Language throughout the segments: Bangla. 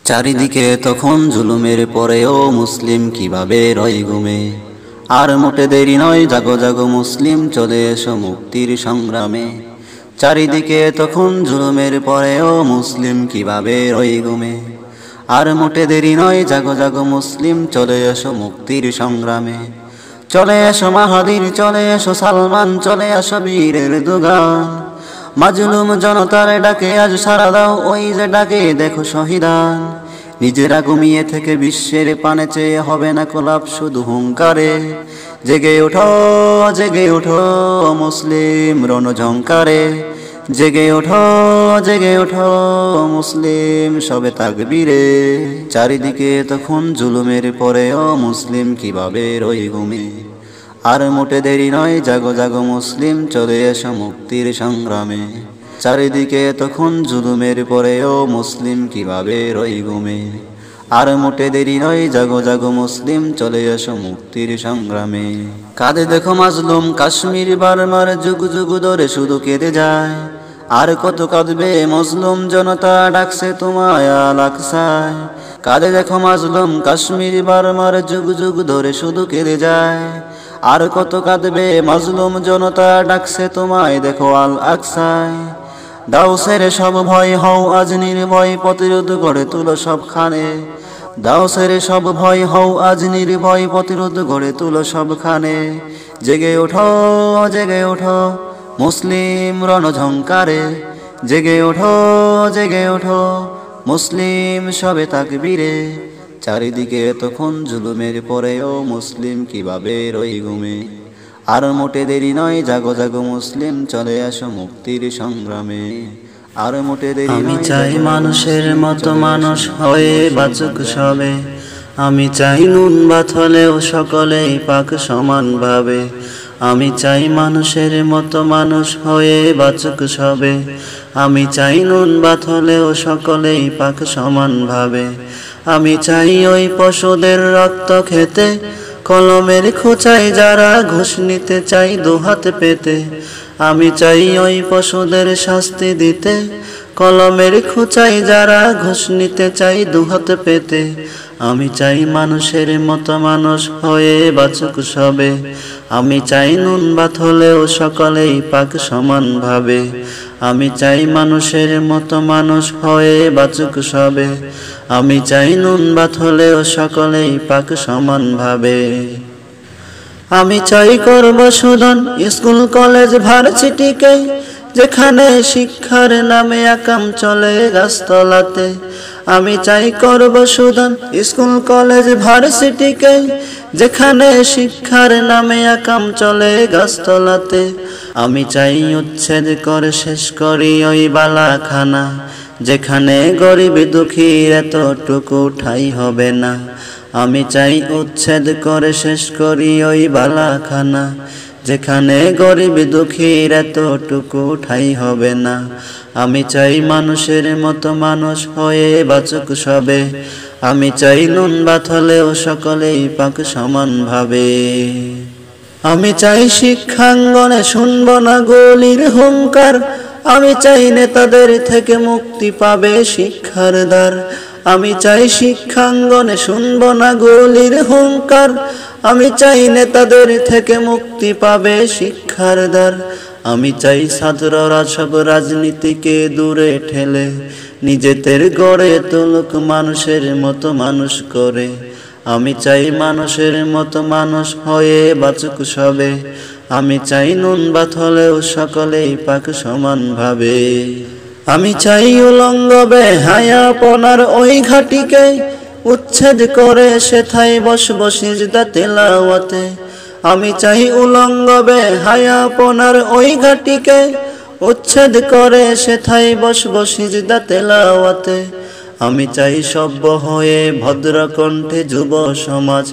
চারিদিকে তখন জুলুমের পরেও মুসলিম কিভাবে রয় ঘুমে। আর মোটে দেরি নয়, জাগো জাগো মুসলিম, চলে এসো মুক্তির সংগ্রামে। চারিদিকে তখন জুলুমের পরেও মুসলিম কিভাবে রয় ঘুমে। আর মোটে দেরি নয়, জাগো জাগো মুসলিম, চলে এসো মুক্তির সংগ্রামে। চলে এসো মাহাদির, চলে এসো সালমান, চলে এসো বীরের দুগান। মাজলুম জনতার ডাকে আজ সারা দাও, ওই যে ডাকে দেখো শহীদান। নিজেরা ঘুমিয়ে থেকে বিশ্বের পানে চেয়ে হবে না কোলাপ, শুধু হুঙ্কারে। জেগে ওঠো, জেগে ওঠো মুসলিম রণঝঙ্কারে। জেগে ওঠো, জেগে ওঠো মুসলিম সবে তাকবীরে। চারিদিকে তখন জুলুমের পরেও মুসলিম কিভাবে রয় ঘুমে। আর মোটে দেরি নয়, জাগো জাগো মুসলিম, চলে এসো মুক্তির সংগ্রামে। চারিদিকে তখন জুলুমের পরেও মুসলিম কিভাবে রয় ঘুমে। আর মোটে দেরি নয়, জাগো জাগো মুসলিম, চলে এসো মুক্তির সংগ্রামে। কাঁদে দেখো মাজলুম কাশ্মীর বার্মার, যুগ যুগ ধরে শুধু কেঁদে যায়। আর কত কাঁদবে মজলুম জনতা, ডাকছে তোমায় আল আকসায়। কাঁদে দেখো মাজলুম কাশ্মীর বার্মার, যুগ যুগ ধরে শুধু কেঁদে যায়। আর কত কাঁদবে মাজলুম জনতা, ডাকছে তোমায় দেখো আল আকসায়। দাও ছেড়ে সব ভয়, হও আজ নির্ভয়, প্রতিরোধ গড়ে তুলো সবখানে। দাও ছেড়ে সব ভয়, হও আজ নির্ভয়, প্রতিরোধ গড়ে তুলো সবখানে। জেগে ওঠো, জেগে ওঠো মুসলিম রণঝঙ্কারে। জেগে ওঠো, জেগে ওঠো মুসলিম সবে তাকবীরে। চারিদিকে তখন জুলুমের পরেও মুসলিম কিভাবে রয় ঘুমে। আর মোটে দেরি নয়, জাগো জাগো মুসলিম, চলে আসো মুক্তির সংগ্রামে। আর মোটে দেরি নয়। আমি চাই মানুষের মতো মানুষ হয়ে বাঁচুক সবে। আমি চাই নুন ভাত হলেও সকলেই পাক সমানভাবে। আমি চাই মানুষের মতো মানুষ হয়ে বাঁচুক সবে। আমি চাই নুন ভাত হলেও সকলেই পাক সমানভাবে। আমি চাই ওই পশুদের রক্ত খেতে, কলমের খোঁচায় যারা ঘুষ নিতে চাই দুহাত পেতে। আমি চাই ওই পশুদের শাস্তি দিতে, কলমের খোঁচায় যারা ঘুষ নিতে চাই দুহাত পেতে। আমি চাই মানুষের মতো মানুষ হয়ে বাঁচুক সবে। আমি চাই নুন ভাত হলেও সকলেই পাক সমানভাবে। আমি চাই মানুষের মতো মানুষ হয়ে বাঁচুক সবে। আমি চাই নুন ভাত হলেও সকলেই পাক সমানভাবে। আমি চাই করব শোধন স্কুল কলেজ ভার্সিটিকে, যেখানে শিক্ষার নামে আকাম চলে গাছতলাতে। আমি চাই করব শোধন স্কুল কলেজ ভার্সিটিকে, যেখানে শিক্ষার নামে আকাম চলে গাছতলাতে। আমি চাই উচ্ছেদ করে শেষ করি ওই বালাখানা, যেখানে গরিব দুঃখীর এতটুকু ঠাঁই হবে না। আমি চাই উচ্ছেদ করে শেষ করি ওই বালাখানা, যেখানে গরিব দুঃখীর এতটুকু ঠাঁই হবে না। আমি চাই মানুষের মতো মানুষ হয়ে বাঁচুক সবে। আমি চাই নুন ভাত হলেও সকলেই পাক সমানভাবে। আমি চাই শিক্ষাঙ্গনে শুনব না গলির হুঙ্কার। আমি চাই নেতাদের থেকে মুক্তি পাবে শিক্ষার দ্বার। আমি চাই শিক্ষাঙ্গনে শুনব না গলির হুঙ্কার। আমি চাই নেতাদের থেকে মুক্তি পাবে শিক্ষার দ্বার। আমি চাই ছাত্ররা সব রাজনীতিকে দূরে ঠেলে, নিজেদের গড়ে তুলুক মানুষের মতো মানুষ করে। আমি চাই মানুষের মতো মানুষ হয়ে বাঁচুক সবে। আমি চাই নুন ভাত হলেও সকলেই পাক সমানভাবে। আমি চাই উলঙ্গ বেহায়াপনার ওই ঘাটিকে, উচ্ছেদ করে সেথায় বসব সিজদা তেলাওয়াতে। আমি চাই উলঙ্গ বেহায়াপনার ওই ঘাটিকে, উচ্ছেদ করে সেথায় বসব সিজদা তেলাওয়াতে। আমি চাই সভ্য হয়ে ভদ্র কণ্ঠে যুব সমাজ,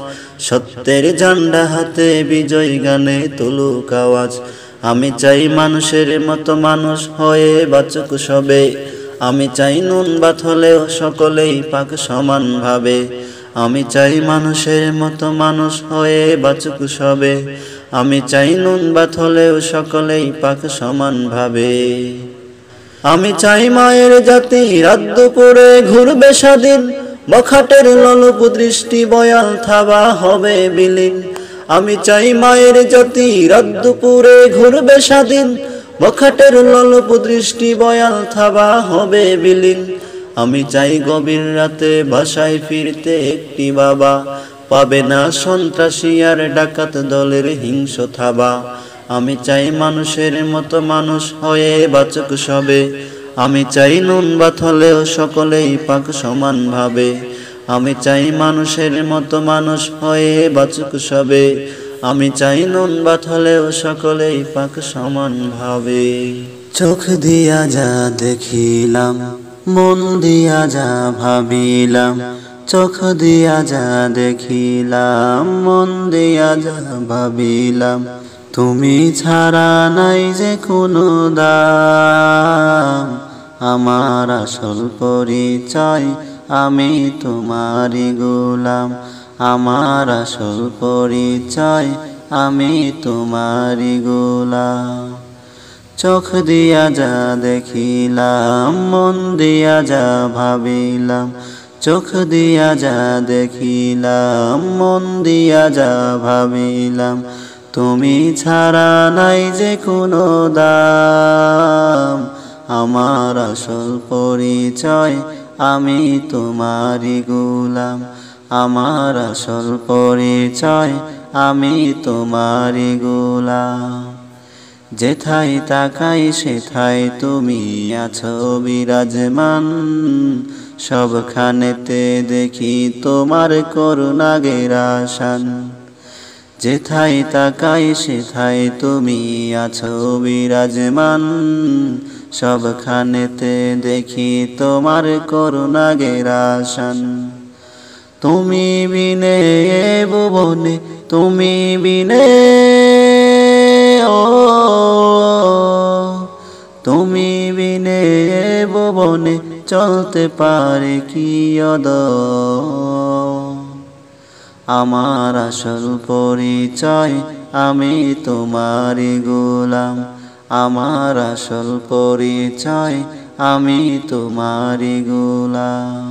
সত্যের ঝান্ডা হাতে বিজয় গানে তুলুক আওয়াজ। আমি চাই মানুষের মতো মানুষ হয়ে বাঁচুক সবে। আমি চাই নুন ভাত হলেও সকলেই পাক সমানভাবে। আমি চাই মানুষের মতো মানুষ হয়ে বাঁচুক সবে। আমি চাই নুন ভাত হলেও সকলেই পাক সমানভাবে। আমি চাই মায়ের জাতি রাত দুপুরে ঘুরবে স্বাধীন, বখাটের লোলুপ দৃষ্টি বয়াল থাবা হবে বিলীন। আমি চাই মায়ের জাতি রাত দুপুরে ঘুরবে স্বাধীন, বখাটের লোলুপ দৃষ্টি বয়াল থাবা হবে বিলীন। আমি চাই গভীর রাতে বাসায় ফিরতে একটি বাবা, পাবে না সন্ত্রাসী আর ডাকাত দলের হিংস্র থাবা। আমি চাই মানুষের মতো মানুষ হয়ে বাঁচুক সবে, আমি চাই নুন ভাত হলেও সকলেই পাক সমান ভাবে। আমি চাই মানুষের মতো মানুষ হয়ে বাঁচুক সবে, আমি চাই নুন ভাত হলেও সকলেই পাক সমান ভাবে। চোখ দিয়া যা দেখিলাম, মন দিয়া যা ভাবিলাম, চোখ দিয়া যা দেখিলাম, মন দিয়া যা ভাবিলাম, তুমি ছাড়া নাই যে কোনো দাম। আমার আসল পরিচয় আমি তোমারই গোলাম, আমার আসল পরিচয় আমি তোমারই গোলাম। চোখ দিয়া যা দেখিলাম, মন দিয়া যা ভাবিলাম, চোখ দিয়া যা দেখিলাম, মন দিয়া যা ভাবিলাম, তুমি ছাড়া নাই যে কোনো দাম। আমার আসল পরিচয় আমি তোমারই গোলাম, আমার আসল পরিচয় আমি তোমারই গোলাম। যেথায় তাকাই সেথায় তুমি আছো বিরাজমান, সবখানেতে দেখি তোমার করুণাগের আশান। যেথায় তাকাই সেথায় তুমি আছো বিরাজমান, সবখানেতে দেখি তোমার করুণাগের আশান। তুমি বিনে এ ভুবনে, তুমি বিনে ও, তুমি বিনে এ ভুবনে চলতে পারে কি অদর। আমার আসল পরিচয় আমি তোমারই গোলাম, আমার আসল পরিচয় আমি তোমারই গোলাম।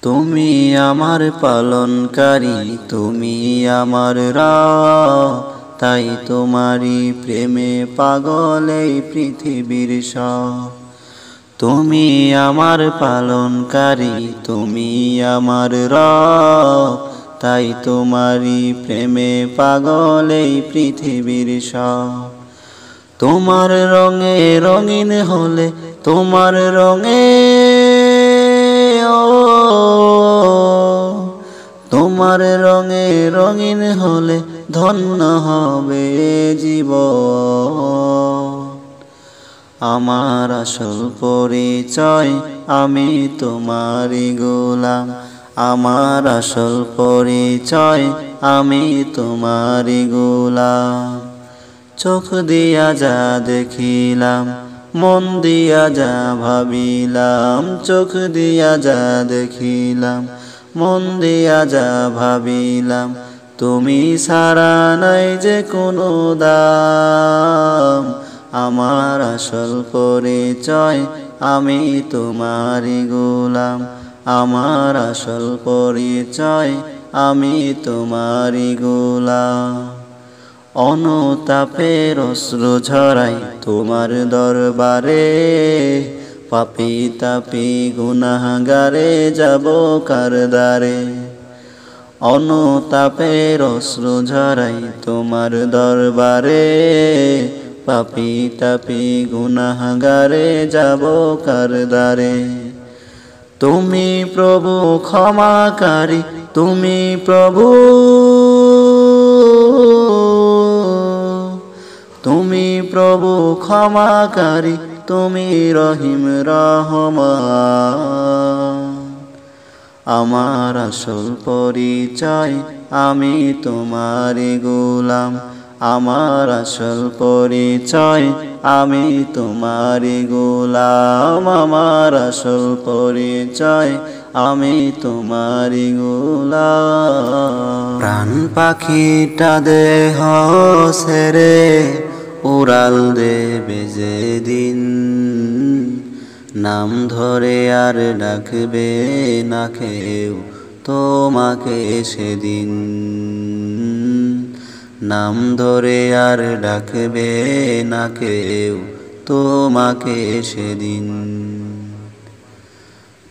তুমি আমার পালনকারী, তুমি আমার রব, তাই তোমারই প্রেমে পাগল এই পৃথিবীর সব। তুমি আমার পালনকারী, তুমি আমার রব, তাই তোমারই প্রেমে পাগল এই পৃথিবীর সব। তোমার রঙে রঙিন হলে, তোমার রঙে ও, তোমার রঙে রঙিন হলে ধন্য হবে জীবন। আমার আসল পরিচয় আমি তোমারই গোলাম, আমার আসল পরিচয় আমি তোমারই গোলাম। চোখ দিয়া যা দেখিলাম, মন দিয়া যা ভাবিলাম, চোখ দিয়া যা দেখিলাম, মন দিয়া যা ভাবিলাম, তুমি ছাড়া নাই যে কোনো দাম। আমার আসল পরিচয় আমি তোমারই গোলাম, আমার আসল পরিচয় আমি তোমারই গোলাম। অনুতাপের অশ্রু ঝরাই তোমার দরবারে, পাপী তাপী গুনাহগারে যাব কার দ্বারে। অনুতাপের অশ্রু ঝরাই তোমার দরবারে, পাপী তাপী গুনাহগারে যাব কার দ্বারে। তুমি প্রভু ক্ষমাকারী, তুমি প্রভু, তুমি প্রভু ক্ষমাকারী, তুমি রহিম রহমান। আমার আসল পরিচয় আমি তোমারই গোলাম, আমার আসল পরিচয় আমি তোমারই গোলাম, আমার আসল পরিচয় আমি তোমারই গোলাম। প্রাণ পাখিটা দেহ ছেড়ে উড়াল দেবে যেদিন, নাম ধরে আর ডাকবে না কেউ তোমাকে সেদিন, নাম ধরে আর ডাকবে না কেউ তোমাকে সেদিন।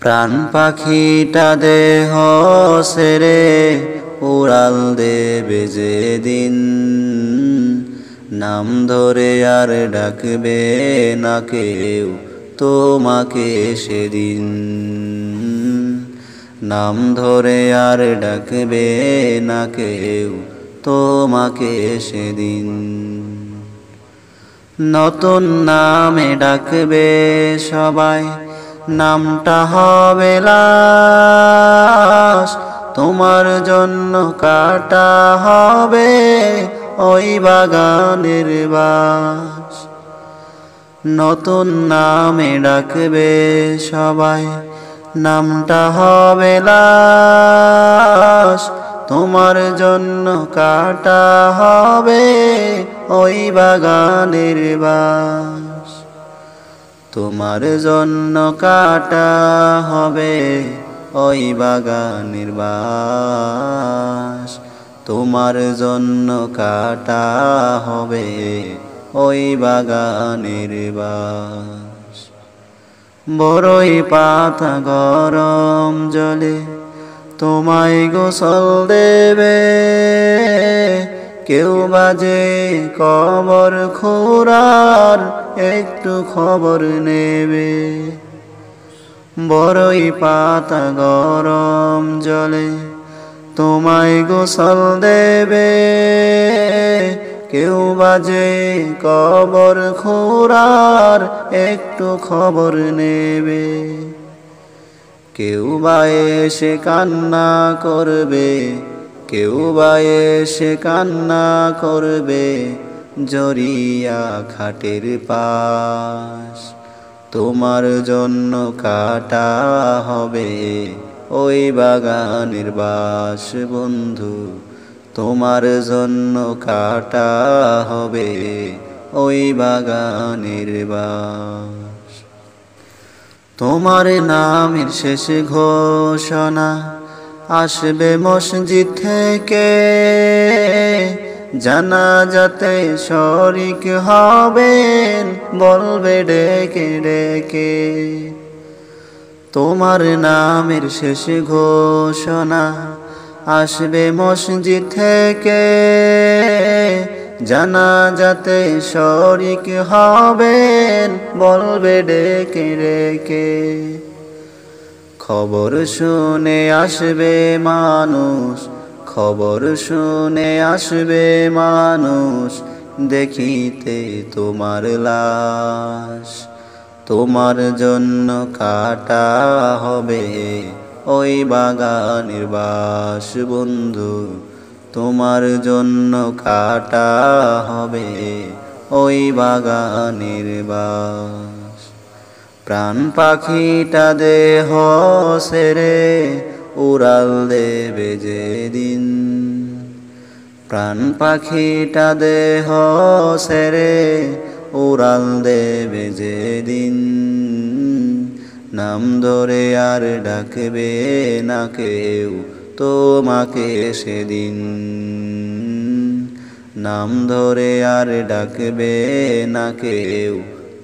প্রাণ পাখিটা দেহ ছেড়ে উড়াল দেবে যেদিন, নাম ধরে আর ডাকবে না কেউ তোমাকে সেদিন, নাম ধরে আর ডাকবে না কেউ তোমাকে সেদিন। নতুন নামে ডাকবে সবাই, নামটা হবে লাশ, তোমার জন্য কাটা হবে ওই বাগানের বাস। নতুন নামে ডাকবে সবাই, নামটা হবে লাশ, তোমার জন্য কাটা হবে ওই বাগানের বাস। তোমার জন্য কাটা হবে ওই বাগানের বাস, তোমার জন্য কাটা হবে ওই বাগানের বাস। বড়ই পাতা গরম জলে তোমায় গোসল দেবে, কেউ বাজে কবর খোঁড়ার একটু খবর নেবে। বড়ই পাতা গরম জলে তোমায় গোসল দেবে, কেউ বাজে কবর খোঁড়ার একটু খবর নেবে। কেউ বা এসে কান্না করবে, কেউ বা এসে কান্না করবে জড়িয়া খাটের পাশ। তোমার জন্য কাটা হবে ওই বাগানের বাস বন্ধু, তোমার জন্য কাটা হবে ওই বাগানের বাস। তোমার নামের শেষ ঘোষণা আসবে মসজিদ থেকে, জানাজাতে শরিক হবেন বলবে ডেকে ডেকে। তোমার নামের শেষ ঘোষণা আসবে মসজিদ থেকে, জানাজাতে শরিক হবেন বলবে ডেকে ডেকে। খবর শুনে আসবে মানুষ, খবর শুনে আসবে মানুষ দেখিতে তোমার লাশ। তোমার জন্য কাটা হবে ওই বাগানের বাস বন্ধু, তোমার জন্য কাটা হবে ওই বাগানের বাস। প্রাণ পাখিটা দেহ ছেড়ে উড়াল দেবে যেদিন, প্রাণ পাখিটা দেহ ছেড়ে উড়াল দেবে যেদিন, নাম ধরে আর ডাকবে না কেউ তোমাকে সেদিন, নাম ধরে আর ডাকবে না কেউ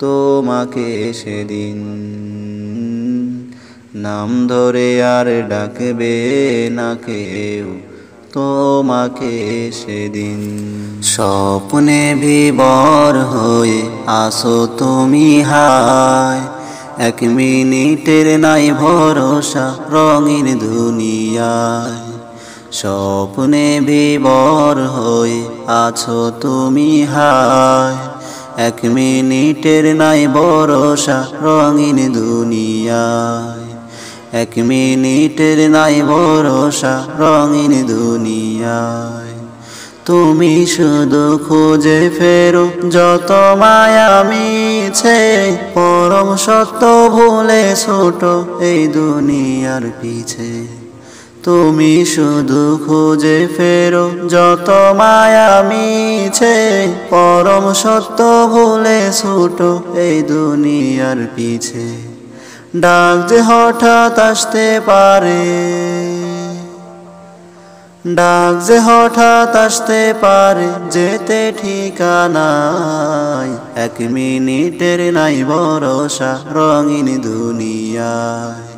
তোমাকে সেদিন, নাম ধরে আর ডাকবে না কেউ তোমাকে সেদিন। স্বপ্নে বিবর হয়ে আসো তুমি হায়, এক মিনিটের নাই ভরসা রঙিন দুনিয়ায়। স্বপ্নে বিবর হয়ে আছো তুমি হায়, এক মিনিটের নাই ভরসা রঙিন দুনিয়ায়। এক মিনিটের নাই ভরসা রঙিন দুনিয়ায়। তুমি শুধু খুঁজে ফেরো যত মায়া মিছে, পরম সত্য ভুলে ছোট এই দুনিয়ার পিছে। তুমি শুধু খুঁজে ফেরো যত মায়া মিছে, পরম সত্য ভুলে ছোট এই দুনিয়ার পিছে। ডাক যে হঠাৎ আসতে পারে, ডাক যে হঠাৎ আসতে পারে, যেতে ঠিকানায়। 1 মিনিটের নাই ভরসা রঙিন দুনিয়ায়,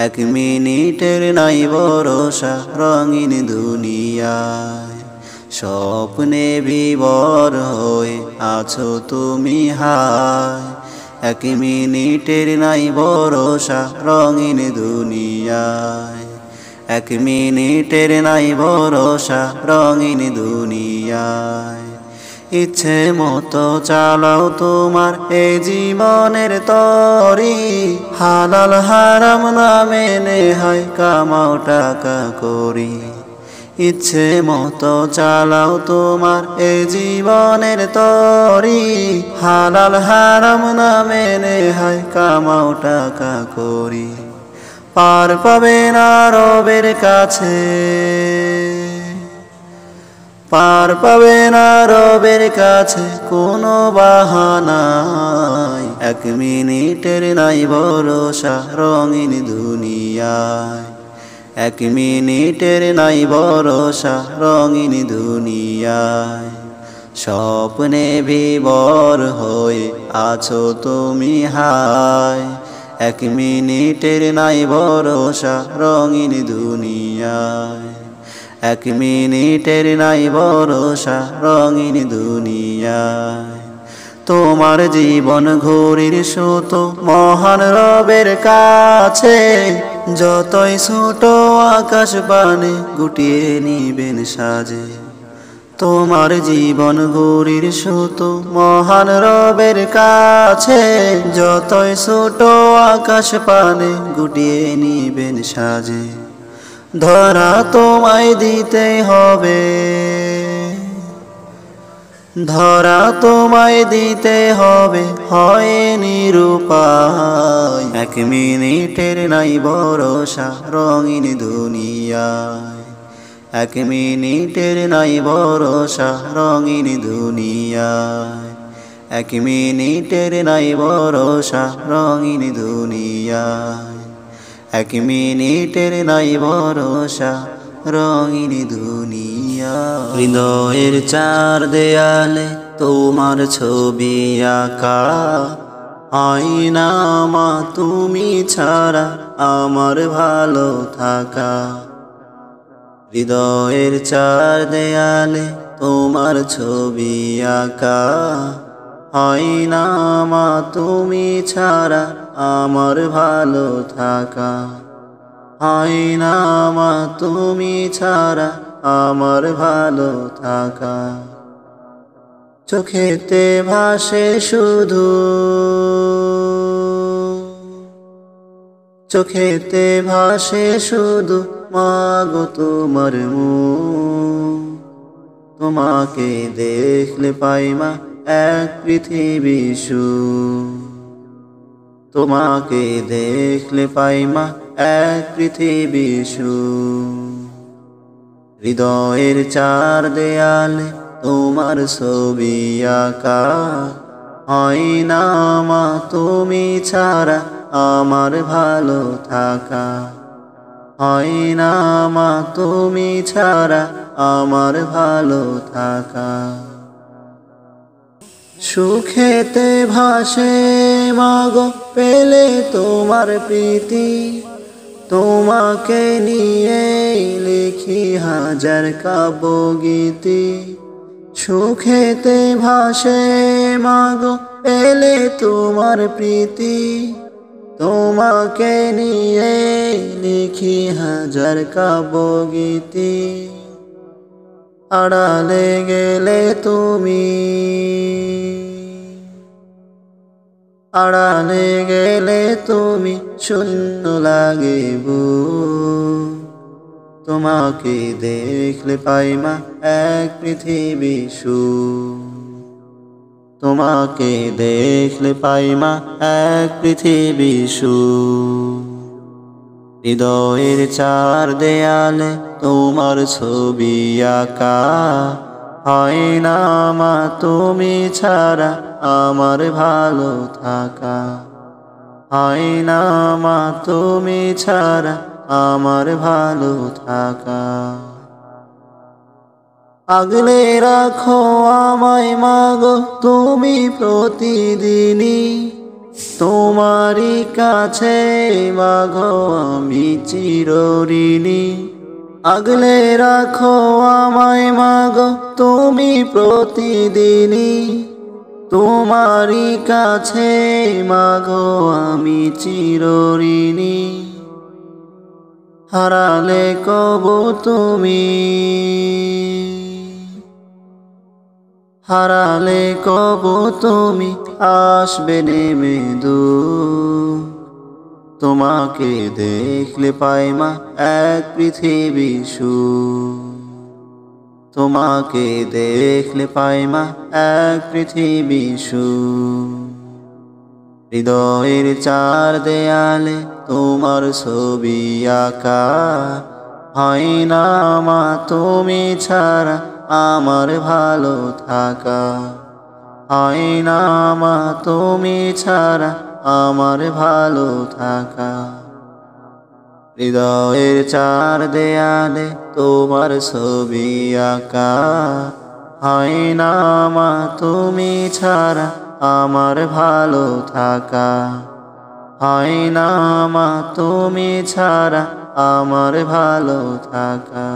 1 মিনিটের নাই ভরসা রঙিন দুনিয়ায়। স্বপ্নে বিভোর হয়ে আছো তুমি হায়, 1 মিনিটের নাই ভরসা রঙিন দুনিয়ায়, 1 মিনিটের নাই ভরসা রঙিন দুনিয়ায়। ইচ্ছে মতো চালাও তোমার এ জীবনের তরি, হালাল হারাম না মেনে হয় কামাও টাকা করি। ইচ্ছে মতো চালাও তোমার এ জীবনের তরি, হালাল হারাম না মেনে হয় কামাও টাকা করি। পার পাবে না রবের কাছে, পার পাবে না রবের কাছে কোনো বাহানায়। 1 মিনিটের নাই ভরসা রঙিন দুনিয়ায়, 1 মিনিটের নাই ভরসা রঙিন দুনিয়ায়। স্বপ্নে বিভোর হয়ে আছো তুমি হায়, 1 মিনিটের নাই ভরসা রঙিন দুনিয়ায়, 1 মিনিটের নাই ভরসা রঙিন দুনিয়ায়। তোমার জীবন ঘড়ির সুতো মহান রবের কাছে, যতই ছোট আকাশ বাণী গুটিয়ে নিবেন সাজে। তোমার জীবন ঘড়ির সুতো মহান রবের কাছে, যতই ছোট আকাশ পানে গুটিয়ে নিবেন সাজে। ধরা তোমায় দিতে হবে, ধরা তোমায় দিতে হবে, হয় নিরুপায়। 1 মিনিটের নাই ভরসা রঙিন দুনিয়ায়, 1 মিনিটের নাই ভরসা রঙিন দুনিয়ায়, 1 মিনিটের নাই ভরসা রঙিন দুনিয়ায়, 1 মিনিটের নাই ভরসা রঙিন দুনিয়ায়। হৃদয়ের 4 দেয়ালে তোমার ছবি আঁকা, আয়না মা তুমি ছাড়া আমার ভালো থাকা। হৃদয়ের 4 দেয়ালে তোমার ছবি আঁকা, আয়না মা তুমি ছাড়া আমার ভালো থাকা। আয়না মা তুমি ছাড়া আমার ভালো থাকা। চোখেতে ভাসে শুধু, চোখেতে ভাসে শুধু মাগো তোমার মুখ। তোমাকে দেখলে পাই মা এক পৃথিবী সুখ, তোমাকে দেখলে পাই মা এক পৃথিবী সুখ। হৃদয়ের 4 দেয়ালে তোমার ছবি আঁকা, আয়না মা তুমি ছাড়া আমার ভালো থাকা। আয়না মা তুমি ছাড়া আমার ভালো থাকা। সুখেতে ভাসে মাগো পেলে তোমার প্রীতি, তোমাকে নিয়ে লিখি হাজার কাব্যগীতি। সুখেতে ভাসে মাগো পেলে তোমার প্রীতি, তোমাকে নিয়ে লিখি হাজার কাব্যগীতি। আড়ালে গেলে তুমি, আড়ালে গেলে তুমি শূন্য লাগে বুক। তোমাকে দেখলে পাই মা এক পৃথিবী সুখ, তোমাকে দেখলে পাই মা এক পৃথিবী সুখ। হৃদয়ের 4 দেয়ালে তোমার ছবি আঁকা, আয়না মা তুমি ছাড়া আমার ভালো থাকা। হয় না মা তুমি ছাড়া আমার ভালো থাকা। আগলে রাখো আমায় মাগো তুমি প্রতিদিনই, তোমারই কাছে মাগো আমি চিরঋণী। আগলে রাখো আমায় মাগো তুমি প্রতিদিনই, তোমারই কাছে মাগো আমি চিরঋণী। হারালে কবু তুমি, হারালে কবু তুমি আসবে নেমে দূর। তোমাকে দেখলে পাই মা এক পৃথিবী সুখ, তোমাকে দেখলে পাই মা এক পৃথিবী সুখ। হৃদয়ের চার দেয়ালে তোমার ছবি আঁকা, হয় না মা তুমি ছাড়া আমার ভালো থাকা। হয় না মা তুমি ছাড়া আমার ভালো থাকা। হৃদয়ের চার দেয়ালে তোমার ছবি আঁকা, হয় না মা তুমি ছাড়া আমার ভালো থাকা। হয় না মা তুমি ছাড়া আমার ভালো থাকা।